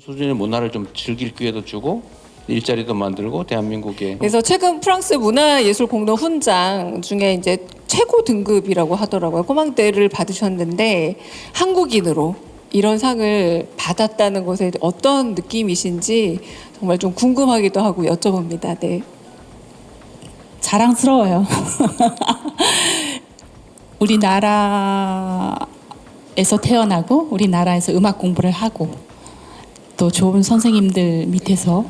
수준의 문화를 좀 즐길 기회도 주고 일자리도 만들고 대한민국에. 그래서 최근 프랑스 문화예술공동 훈장 중에 이제 최고 등급이라고 하더라고요. 꼬망대를 받으셨는데 한국인으로 이런 상을 받았다는 것에 어떤 느낌이신지 정말 좀 궁금하기도 하고 여쭤봅니다. 네. 자랑스러워요. 우리나라에서 태어나고 우리나라에서 음악 공부를 하고 또 좋은 선생님들 밑에서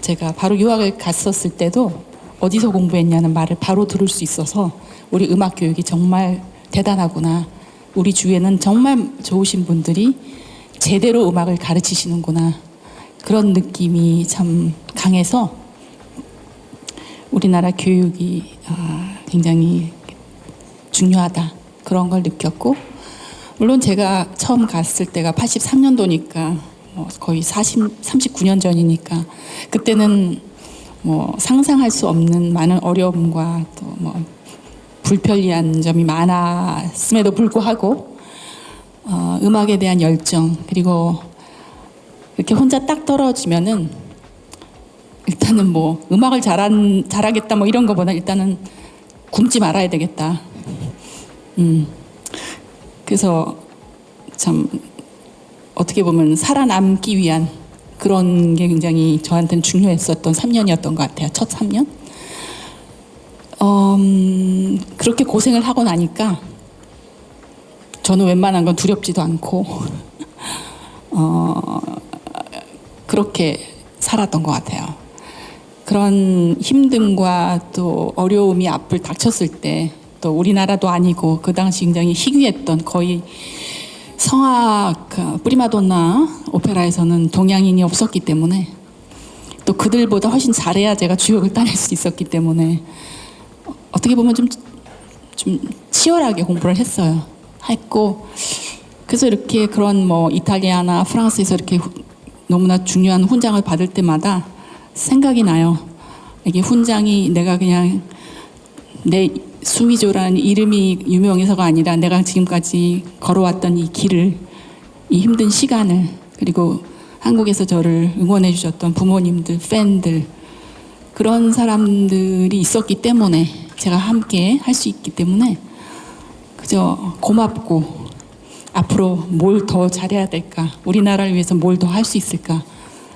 제가 바로 유학을 갔었을 때도 어디서 공부했냐는 말을 바로 들을 수 있어서 우리 음악 교육이 정말 대단하구나. 우리 주위에는 정말 좋으신 분들이 제대로 음악을 가르치시는구나. 그런 느낌이 참 강해서 우리나라 교육이 굉장히 중요하다. 그런 걸 느꼈고, 물론 제가 처음 갔을 때가 83년도니까 거의 39년 전이니까 그때는 상상할 수 없는 많은 어려움과 또 불편리한 점이 많았음에도 불구하고 음악에 대한 열정, 그리고 이렇게 혼자 딱 떨어지면은 일단은 음악을 잘하겠다 이런 거보다 일단은 굶지 말아야 되겠다. 그래서 참 어떻게 보면 살아남기 위한 그런 게 굉장히 저한테는 중요했었던 3년이었던 것 같아요. 첫 3년. 그렇게 고생을 하고 나니까 저는 웬만한 건 두렵지도 않고 그렇게 살았던 것 같아요. 그런 힘듦과 또 어려움이 앞을 닥쳤을 때, 또 우리나라도 아니고 그 당시 굉장히 희귀했던, 거의 성악 프리마돈나 오페라에서는 동양인이 없었기 때문에, 또 그들보다 훨씬 잘해야 제가 주역을 따낼 수 있었기 때문에 어떻게 보면 좀 치열하게 공부를 했고, 그래서 이렇게 그런 이탈리아나 프랑스에서 이렇게 너무나 중요한 훈장을 받을 때마다 생각이 나요. 이게 훈장이 내가 그냥 내 수미조라는 이름이 유명해서가 아니라 내가 지금까지 걸어왔던 이 길을, 이 힘든 시간을, 그리고 한국에서 저를 응원해 주셨던 부모님들, 팬들, 그런 사람들이 있었기 때문에 제가 함께 할 수 있기 때문에 그저 고맙고, 앞으로 뭘 더 잘해야 될까, 우리나라를 위해서 뭘 더 할 수 있을까,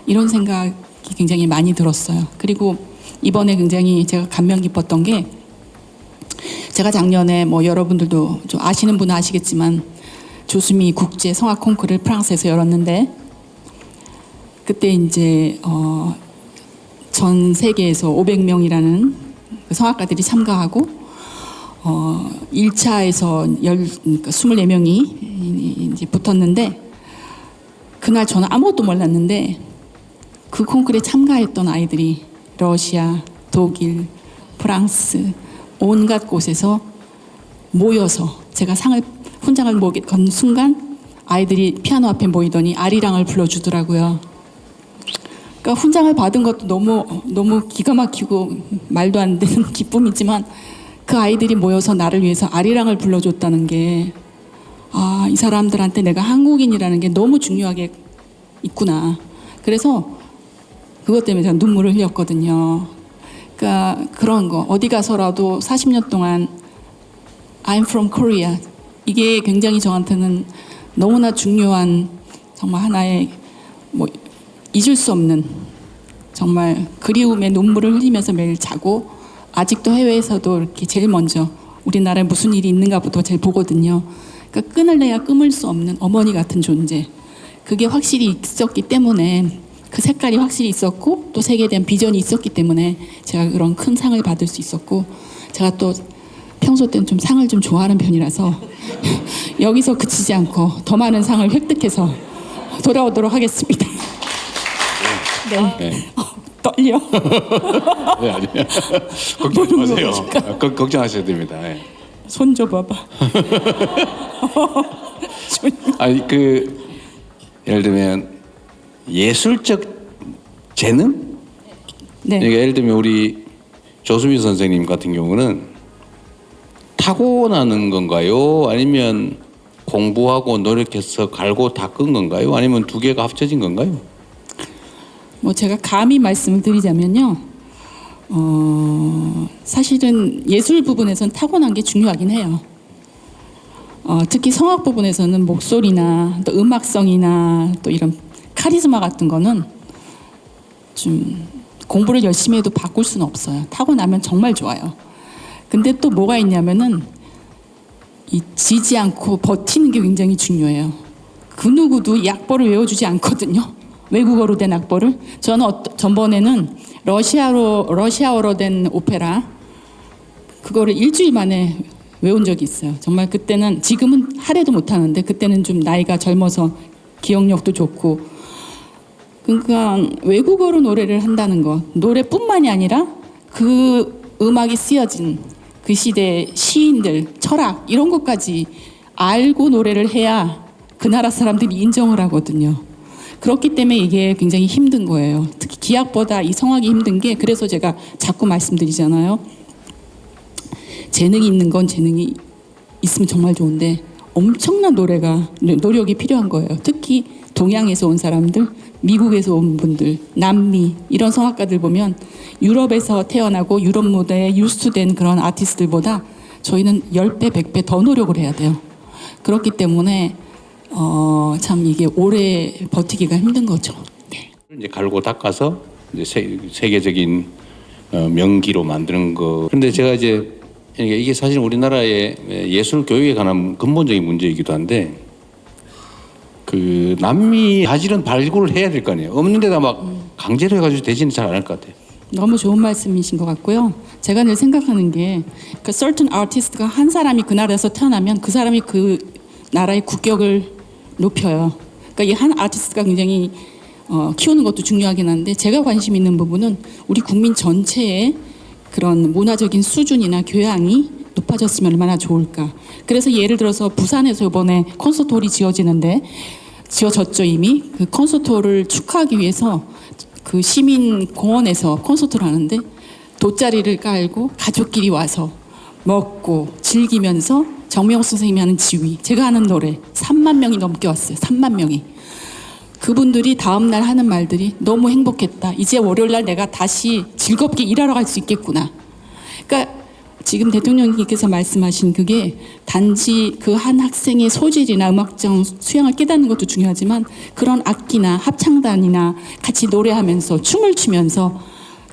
이런 생각이 굉장히 많이 들었어요. 그리고 이번에 굉장히 제가 감명 깊었던 게, 제가 작년에 여러분들도 좀 아시는 분은 아시겠지만 조수미 국제 성악 콩쿠르를 프랑스에서 열었는데, 그때 이제 전 세계에서 500명이라는 성악가들이 참가하고 1차에서 24명이 이제 붙었는데, 그날 저는 아무것도 몰랐는데 그 콩쿠르에 참가했던 아이들이 러시아, 독일, 프랑스 온갖 곳에서 모여서 제가 훈장을 건 순간 아이들이 피아노 앞에 모이더니 아리랑을 불러주더라고요. 그러니까 훈장을 받은 것도 너무 기가 막히고 말도 안 되는 기쁨이지만, 그 아이들이 모여서 나를 위해서 아리랑을 불러줬다는 게, 이 사람들한테 내가 한국인이라는 게 너무 중요하게 있구나. 그래서 그것 때문에 제가 눈물을 흘렸거든요. 그러니까 그런 거, 어디 가서라도 40년 동안 I'm from Korea, 이게 굉장히 저한테는 너무나 중요한, 정말 하나의 잊을 수 없는, 정말 그리움의 눈물을 흘리면서 매일 자고, 아직도 해외에서도 이렇게 제일 먼저 우리나라에 무슨 일이 있는가부터 제일 보거든요. 그러니까 끊을래야 끊을 수 없는 어머니 같은 존재, 그게 확실히 있었기 때문에, 그 색깔이 확실히 있었고, 또 세계에 대한 비전이 있었기 때문에 제가 그런 큰 상을 받을 수 있었고, 제가 또 평소 때는 좀 상을 좀 좋아하는 편이라서 여기서 그치지 않고 더 많은 상을 획득해서 돌아오도록 하겠습니다. 네. 떨려. 네, 아니요. 걱정하지 마세요. 걱정하셔야 됩니다. 네. 손 줘봐봐. 아니 예를 들면 예술적 재능? 네. 그러니까 예를 들면 우리 조수미 선생님 같은 경우는 타고나는 건가요? 아니면 공부하고 노력해서 갈고 닦은 건가요? 아니면 두 개가 합쳐진 건가요? 뭐 제가 감히 말씀을 드리자면요. 사실은 예술 부분에서는 타고난 게 중요하긴 해요. 특히 성악 부분에서는 목소리나 또 음악성이나 또 이런 카리스마 같은 거는 좀 공부를 열심히 해도 바꿀 수는 없어요. 타고나면 정말 좋아요. 근데 또 뭐가 있냐면은 이 지지 않고 버티는 게 굉장히 중요해요. 그 누구도 약보를 외워주지 않거든요. 외국어로 된 악보를. 저는 전번에는 러시아어로 된 오페라 그거를 일주일 만에 외운 적이 있어요. 정말 그때는, 지금은 하래도 못하는데 그때는 좀 나이가 젊어서 기억력도 좋고. 그러니까 외국어로 노래를 한다는 것, 노래뿐만이 아니라 그 음악이 쓰여진 그 시대의 시인들, 철학 이런 것까지 알고 노래를 해야 그 나라 사람들이 인정을 하거든요. 그렇기 때문에 이게 굉장히 힘든 거예요. 특히 기악보다 이 성악이 힘든 게, 그래서 제가 자꾸 말씀드리잖아요. 재능이 있는 건 재능이 있으면 정말 좋은데 엄청난 노력이 필요한 거예요. 특히 동양에서 온 사람들, 미국에서 온 분들, 남미 이런 성악가들 보면 유럽에서 태어나고 유럽 무대에 유수된 그런 아티스트들보다 저희는 10배, 100배 더 노력을 해야 돼요. 그렇기 때문에 참 이게 오래 버티기가 힘든 거죠. 네. 이제 갈고 닦아서 이제 세계적인 명기로 만드는 거. 그런데 제가 이제 이게 사실 우리나라의 예술 교육에 관한 근본적인 문제이기도 한데, 그 남미 자질은 발굴을 해야 될 거 아니에요. 없는 데다 막 강제로 해가지고 대신은 잘 안 할 것 같아요. 너무 좋은 말씀이신 것 같고요. 제가 늘 생각하는 게, 그 certain artist가 한 사람이 그 나라에서 태어나면 그 사람이 그 나라의 국격을 높여요. 그러니까 이 한 아티스트가 굉장히 키우는 것도 중요하긴 한데, 제가 관심 있는 부분은 우리 국민 전체의 그런 문화적인 수준이나 교양이 높아졌으면 얼마나 좋을까. 그래서 예를 들어서 부산에서 이번에 콘서트홀이 지어졌죠. 이미 그 콘서트홀을 축하하기 위해서 그 시민 공원에서 콘서트를 하는데 돗자리를 깔고 가족끼리 와서 먹고 즐기면서 정명호 선생님이 하는 지휘, 제가 하는 노래 3만 명이 넘게 왔어요. 3만 명이. 그분들이 다음날 하는 말들이 너무 행복했다. 이제 월요일날 내가 다시 즐겁게 일하러 갈 수 있겠구나. 그러니까 지금 대통령님께서 말씀하신 그게 단지 그 한 학생의 소질이나 음악적 수양을 깨닫는 것도 중요하지만, 그런 악기나 합창단이나 같이 노래하면서 춤을 추면서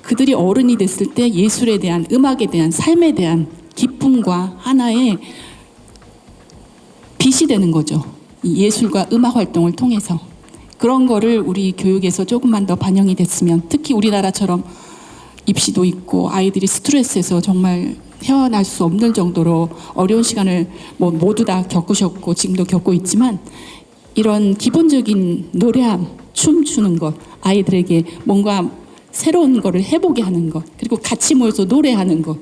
그들이 어른이 됐을 때 예술에 대한, 음악에 대한, 삶에 대한 기쁨과 하나의 빛이 되는 거죠. 이 예술과 음악 활동을 통해서. 그런 거를 우리 교육에서 조금만 더 반영이 됐으면, 특히 우리나라처럼 입시도 있고 아이들이 스트레스에서 정말 헤어날 수 없는 정도로 어려운 시간을 모두 다 겪으셨고 지금도 겪고 있지만, 이런 기본적인 노래함, 춤추는 것, 아이들에게 뭔가 새로운 거를 해보게 하는 것, 그리고 같이 모여서 노래하는 것,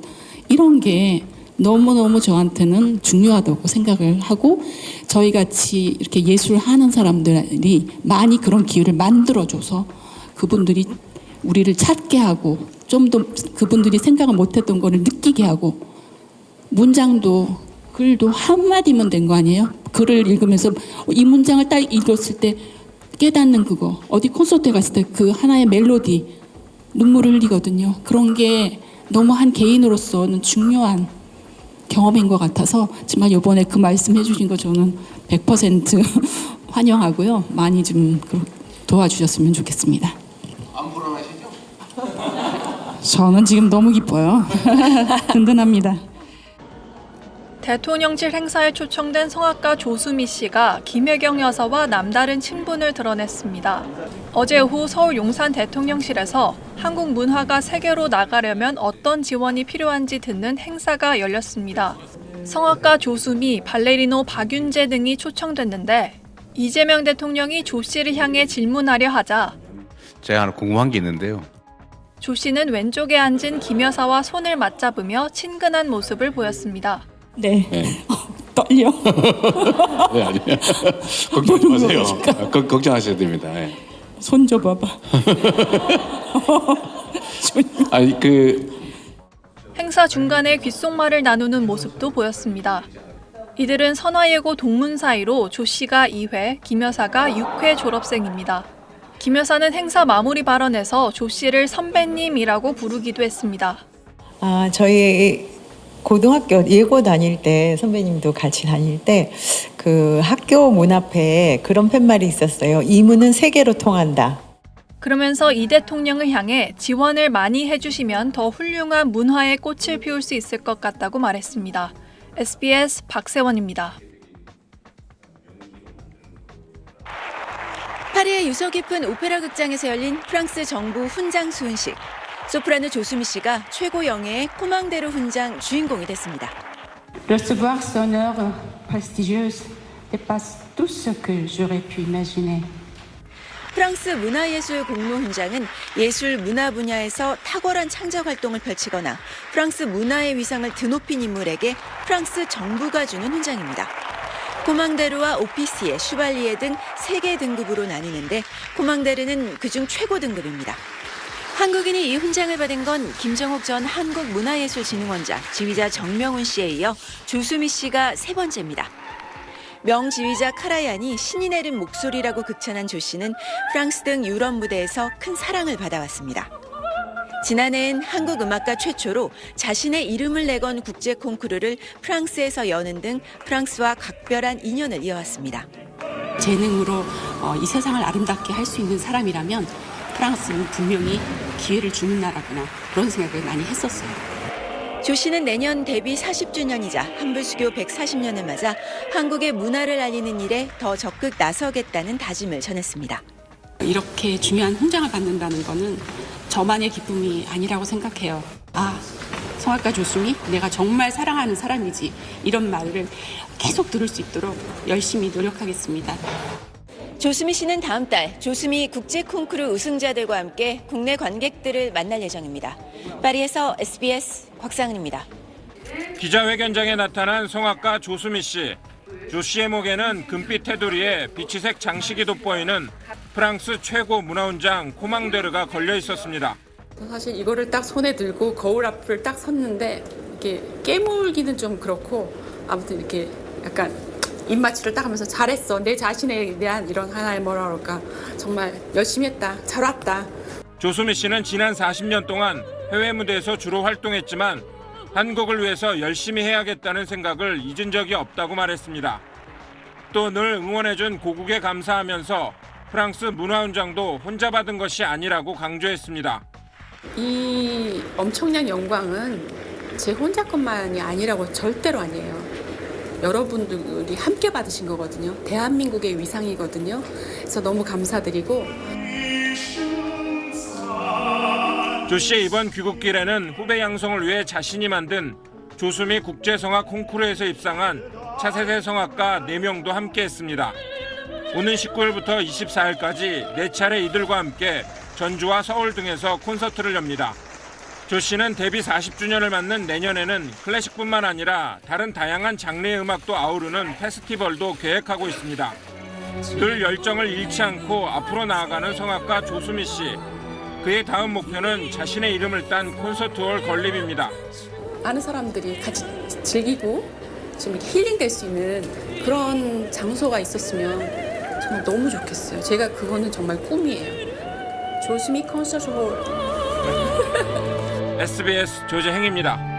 이런 게 너무너무 저한테는 중요하다고 생각을 하고, 저희 같이 이렇게 예술하는 사람들이 많이 그런 기회를 만들어줘서 그분들이 우리를 찾게 하고, 좀 더 그분들이 생각을 못했던 거를 느끼게 하고, 문장도 글도 한마디면 된 거 아니에요? 글을 읽으면서 이 문장을 딱 읽었을 때 깨닫는 그거, 어디 콘서트에 갔을 때 그 하나의 멜로디, 눈물을 흘리거든요. 그런 게 너무 한 개인으로서는 중요한 경험인 것 같아서 정말 이번에 그 말씀 해주신 거 저는 100% 환영하고요. 많이 좀 도와주셨으면 좋겠습니다. 안 불안하시죠? 저는 지금 너무 기뻐요. 든든합니다. 대통령실 행사에 초청된 성악가 조수미 씨가 김혜경 여사와 남다른 친분을 드러냈습니다. 어제 오후 서울 용산 대통령실에서 한국 문화가 세계로 나가려면 어떤 지원이 필요한지 듣는 행사가 열렸습니다. 성악가 조수미, 발레리노 박윤재 등이 초청됐는데, 이재명 대통령이 조 씨를 향해 질문하려 하자 제가 하나 궁금한 게 있는데요. 조 씨는 왼쪽에 앉은 김 여사와 손을 맞잡으며 친근한 모습을 보였습니다. 네. 네. 떨려. 네, 아니에요. 걱정하지 마세요. 걱정하셔야 됩니다. 네. 손 줘봐봐. 아니 행사 중간에 귓속말을 나누는 모습도 보였습니다. 이들은 선화예고 동문 사이로 조 씨가 2회, 김 여사가 6회 졸업생입니다. 김 여사는 행사 마무리 발언에서 조 씨를 선배님이라고 부르기도 했습니다. 저희 고등학교 예고 다닐 때 선배님도 같이 다닐 때 그 학교 문 앞에 그런 팻말이 있었어요. 이문은 세계로 통한다. 그러면서 이 대통령을 향해 지원을 많이 해주시면 더 훌륭한 문화의 꽃을 피울 수 있을 것 같다고 말했습니다. SBS 박세원입니다. 파리의 유서 깊은 오페라 극장에서 열린 프랑스 정부 훈장 수훈식. 소프라노 조수미 씨가 최고 영예의 코망데르 훈장 주인공이 됐습니다. Recevoir ce honneur prestigieuse dépasse tout ce que j'aurais pu imaginer. 프랑스 문화예술 공로 훈장은 예술 문화 분야에서 탁월한 창작 활동을 펼치거나 프랑스 문화의 위상을 드높인 인물에게 프랑스 정부가 주는 훈장입니다. 코망데르와 오피시에, 슈발리에 등 3개 등급으로 나뉘는데 코망데르는 그중 최고 등급입니다. 한국인이 이 훈장을 받은 건 김정옥 전 한국문화예술진흥원장, 지휘자 정명훈 씨에 이어 조수미 씨가 3번째입니다. 명지휘자 카라얀이 신이 내린 목소리라고 극찬한 조 씨는 프랑스 등 유럽 무대에서 큰 사랑을 받아왔습니다. 지난해엔 한국 음악가 최초로 자신의 이름을 내건 국제 콩쿠르를 프랑스에서 여는 등 프랑스와 각별한 인연을 이어왔습니다. 재능으로 이 세상을 아름답게 할 수 있는 사람이라면 프랑스는 분명히 기회를 주는 나라구나 그런 생각을 많이 했었어요. 조 씨는 내년 데뷔 40주년이자 한불수교 140년을 맞아 한국의 문화를 알리는 일에 더 적극 나서겠다는 다짐을 전했습니다. 이렇게 중요한 훈장을 받는다는 거는 저만의 기쁨이 아니라고 생각해요. 성악가 조수미, 내가 정말 사랑하는 사람이지 이런 말을 계속 들을 수 있도록 열심히 노력하겠습니다. 조수미 씨는 다음 달 조수미 국제 콩쿠르 우승자들과 함께 국내 관객들을 만날 예정입니다. 파리에서 SBS 곽상은입니다. 기자회견장에 나타난 성악가 조수미 씨. 조 씨의 목에는 금빛 테두리에 비치색 장식이 돋보이는 프랑스 최고 문화훈장 코망데르가 걸려 있었습니다. 사실 이거를 딱 손에 들고 거울 앞을 딱 섰는데 이렇게 깨물기는 좀 그렇고 아무튼 이렇게 약간 입맞추를 딱 하면서 잘했어. 내 자신에 대한 이런 하나의 뭐라 그럴까. 정말 열심히 했다. 잘 왔다. 조수미 씨는 지난 40년 동안 해외 무대에서 주로 활동했지만 한국을 위해서 열심히 해야겠다는 생각을 잊은 적이 없다고 말했습니다. 또 늘 응원해준 고국에 감사하면서 프랑스 문화훈장도 혼자 받은 것이 아니라고 강조했습니다. 이 엄청난 영광은 제 혼자 것만이 아니라고 절대로 아니에요. 여러분들이 함께 받으신 거거든요. 대한민국의 위상이거든요. 그래서 너무 감사드리고. 조 씨의 이번 귀국길에는 후배 양성을 위해 자신이 만든 조수미 국제성악 콩쿠르에서 입상한 차세대 성악가 4명도 함께했습니다. 오는 19일부터 24일까지 4차례 이들과 함께 전주와 서울 등에서 콘서트를 엽니다. 조 씨는 데뷔 40주년을 맞는 내년에는 클래식뿐만 아니라 다른 다양한 장르의 음악도 아우르는 페스티벌도 계획하고 있습니다. 늘 열정을 잃지 않고 앞으로 나아가는 성악가 조수미 씨. 그의 다음 목표는 자신의 이름을 딴 콘서트홀 건립입니다. 많은 사람들이 같이 즐기고 좀 이렇게 힐링될 수 있는 그런 장소가 있었으면 정말 너무 좋겠어요. 제가 그거는 정말 꿈이에요. 조수미 콘서트홀. SBS 조재행입니다.